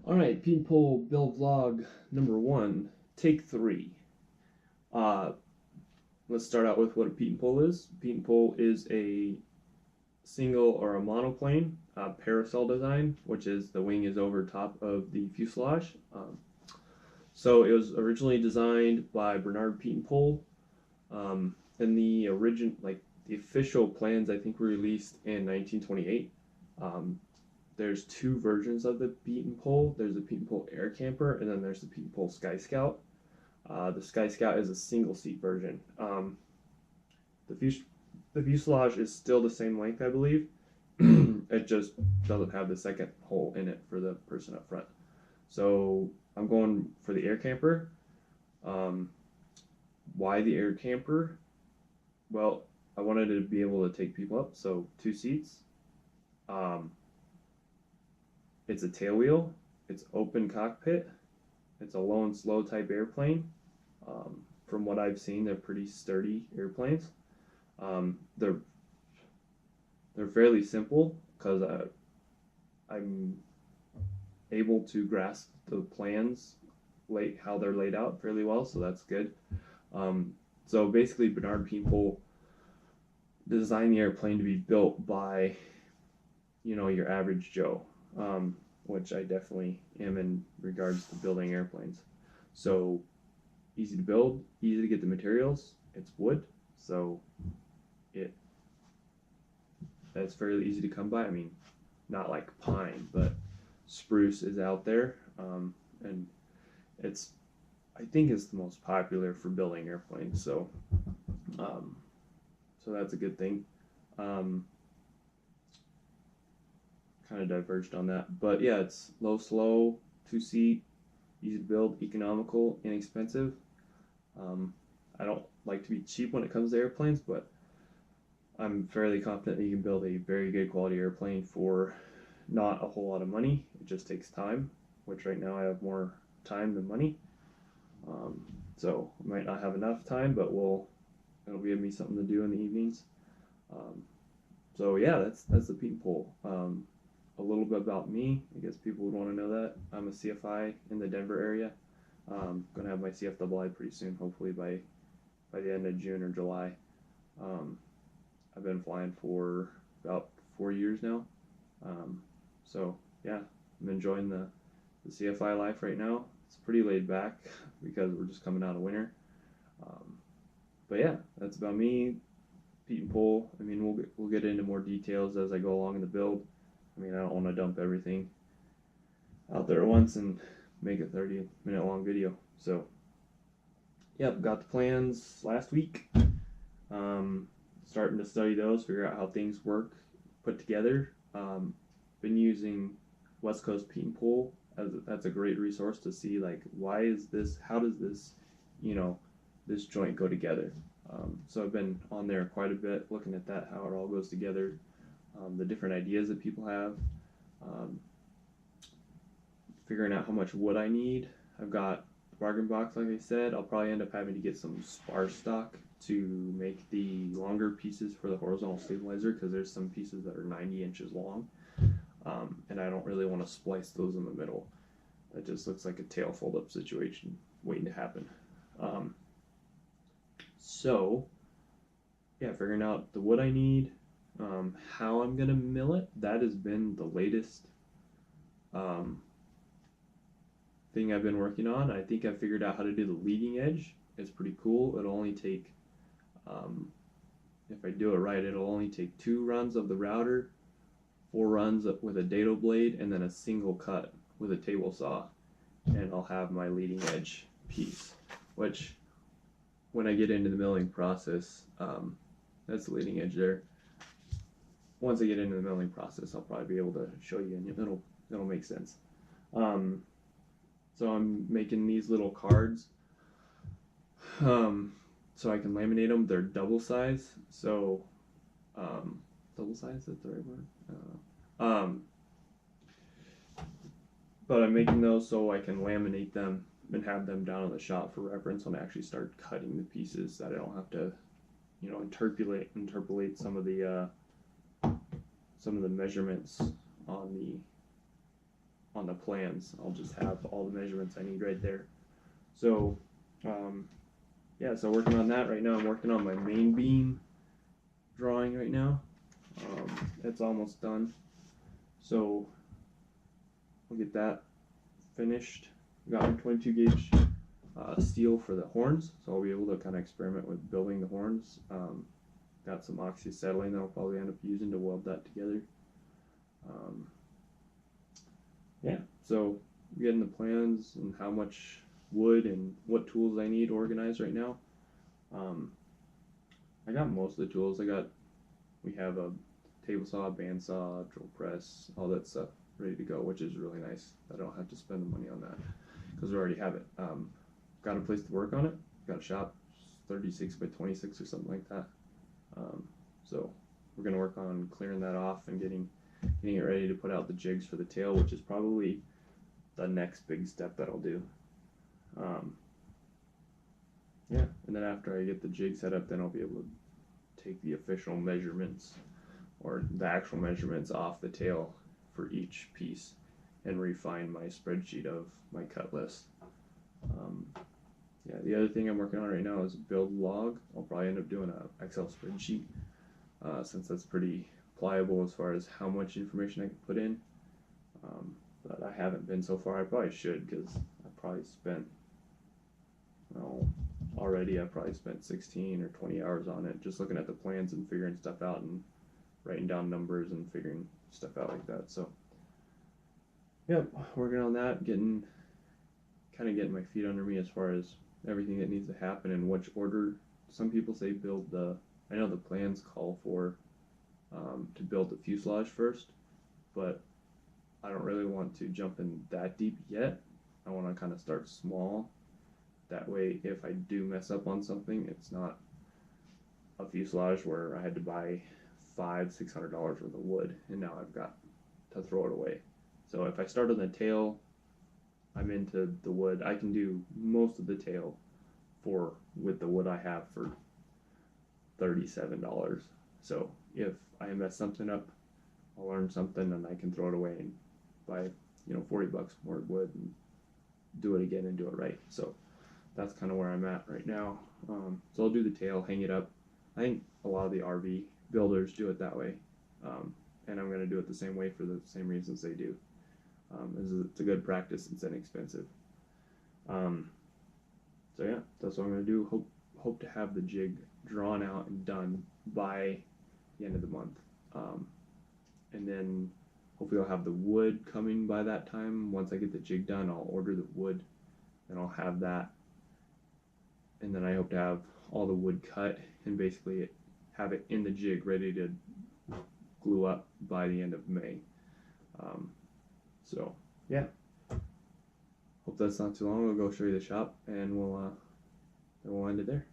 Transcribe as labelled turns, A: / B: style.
A: Alright, Pietenpol build vlog number one, take three. Uh, let's start out with what a Pietenpol is. Pietenpol is a single or a monoplane parasail design, which is the wing is over top of the fuselage. So it was originally designed by Bernard Pietenpol, and the official plans I think were released in 1928. Um, there's two versions of the Pietenpol. There's the Pietenpol Air Camper, and then there's the Pietenpol Sky Scout. The Sky Scout is a single seat version. The, fus- the fuselage is still the same length, I believe. It just doesn't have the second hole in it for the person up front. So I'm going for the Air Camper. Um, why the Air Camper? Well, I wanted to be able to take people up, so two seats. Um, it's a tailwheel. It's open cockpit. It's a low and slow type airplane. From what I've seen, they're pretty sturdy airplanes. Um, they're they're fairly simple because I'm able to grasp the plans, how they're laid out fairly well, so that's good. So basically, Bernard people designed the airplane to be built by, your average Joe, which I definitely am in regards to building airplanes. So easy to build, easy to get the materials. It's wood, so it that's fairly easy to come by. I mean, not like pine, but spruce is out there, and it's I think it's the most popular for building airplanes. Um, so that's a good thing. Um, kind of diverged on that, but yeah, it's low, slow, two seat, easy to build, economical, inexpensive. Um, I don't like to be cheap when it comes to airplanes, but I'm fairly confident that you can build a very good quality airplane for not a whole lot of money. It just takes time, which right now I have more time than money. Um, so I might not have enough time, but it'll give me something to do in the evenings. Um, so yeah, that's the Pietenpol. A little bit about me. I guess people would want to know that I'm a CFI in the Denver area. Gonna have my CFII pretty soon, hopefully by the end of June or July. Um, I've been flying for about 4 years now. Um, so yeah, I'm enjoying the CFI life right now. It's pretty laid back because we're just coming out of winter. Um, but yeah, that's about me, Pietenpol. I mean, we'll get into more details as I go along in the build. I mean, I don't want to dump everything out there at once and make a 30-minute long video. So, yep, got the plans last week. Um, Starting to study those, figure out how things work, put together. Been using West Coast Pietenpol that's a great resource to see like how does this, you know, this joint go together. So I've been on there quite a bit, looking at that, how it all goes together, the different ideas that people have, um, figuring out how much wood I need. I've got the bargain box, like I said. I'll probably end up having to get some spar stock to make the longer pieces for the horizontal stabilizer because there's some pieces that are 90 inches long, and I don't really want to splice those in the middle. That just looks like a tail fold up situation waiting to happen. Um, so, yeah, figuring out the wood I need, how I'm gonna mill it. That has been the latest um, thing I've been working on. I think I figured out how to do the leading edge. It's pretty cool. It'll only take, um, if I do it right, it'll only take 2 runs of the router, 4 runs with a dado blade, and then a single cut with a table saw, and I'll have my leading edge piece. Which, when I get into the milling process, that's the leading edge there. Once I get into the milling process, I'll probably be able to show you, and it'll make sense. So I'm making these little cards, so I can laminate them. They're double size, so double size, is that the right word? But I'm making those so I can laminate them and have them down in the shop for reference when I actually start cutting the pieces, that I don't have to, interpolate some of the measurements on on the plans. I'll just have all the measurements I need right there. So yeah, so working on that right now. I'm working on my main beam drawing right now. It's almost done, so I'll get that finished. Got my 22 gauge steel for the horns, so I'll be able to kind of experiment with building the horns. Got some oxyacetylene that I'll probably end up using to weld that together. Yeah, so getting the plans and how much wood and what tools I need organized right now. I got most of the tools. We have a table saw, bandsaw, drill press, all that stuff ready to go, which is really nice. I don't have to spend the money on that because we already have it. Got a place to work on it. Got a shop, 36 by 26 or something like that. So we're gonna work on clearing that off and getting it ready to put out the jigs for the tail, which is probably the next big step that I'll do. Yeah, and then after I get the jig set up, then I'll be able to take the official measurements or the actual measurements off the tail for each piece and refine my spreadsheet of my cut list. Yeah, the other thing I'm working on right now is build log. I'll probably end up doing an Excel spreadsheet since that's pretty pliable as far as how much information I can put in. But I haven't been so far. I probably should, because I probably spent, already I probably spent 16 or 20 hours on it, just looking at the plans and figuring stuff out and writing down numbers and figuring stuff out like that. So, yep, working on that, getting my feet under me as far as everything that needs to happen and which order. Some people say I know the plans call for to build the fuselage first, but I don't really want to jump in that deep yet. I want to kind of start small. That way, if I do mess up on something, it's not a fuselage where I had to buy $500-600 worth of wood, and now I've got to throw it away. So if I start on the tail, I'm into the wood. I can do most of the tail with the wood I have for $37. So if I mess something up, I'll learn something and I can throw it away and buy $40 more wood and do it again and do it right. So that's kind of where I'm at right now. So I'll do the tail, hang it up. I think a lot of the RV builders do it that way, and I'm going to do it the same way for the same reasons they do. It's a good practice. It's inexpensive. So yeah, that's what I'm going to do. Hope to have the jig drawn out and done by the end of the month, and then hopefully I'll have the wood coming by that time. Once I get the jig done, I'll order the wood, and I'll have that, and then I hope to have all the wood cut and basically have it in the jig ready to glue up by the end of May. So yeah, hope that's not too long. We'll go show you the shop, and we'll end it there.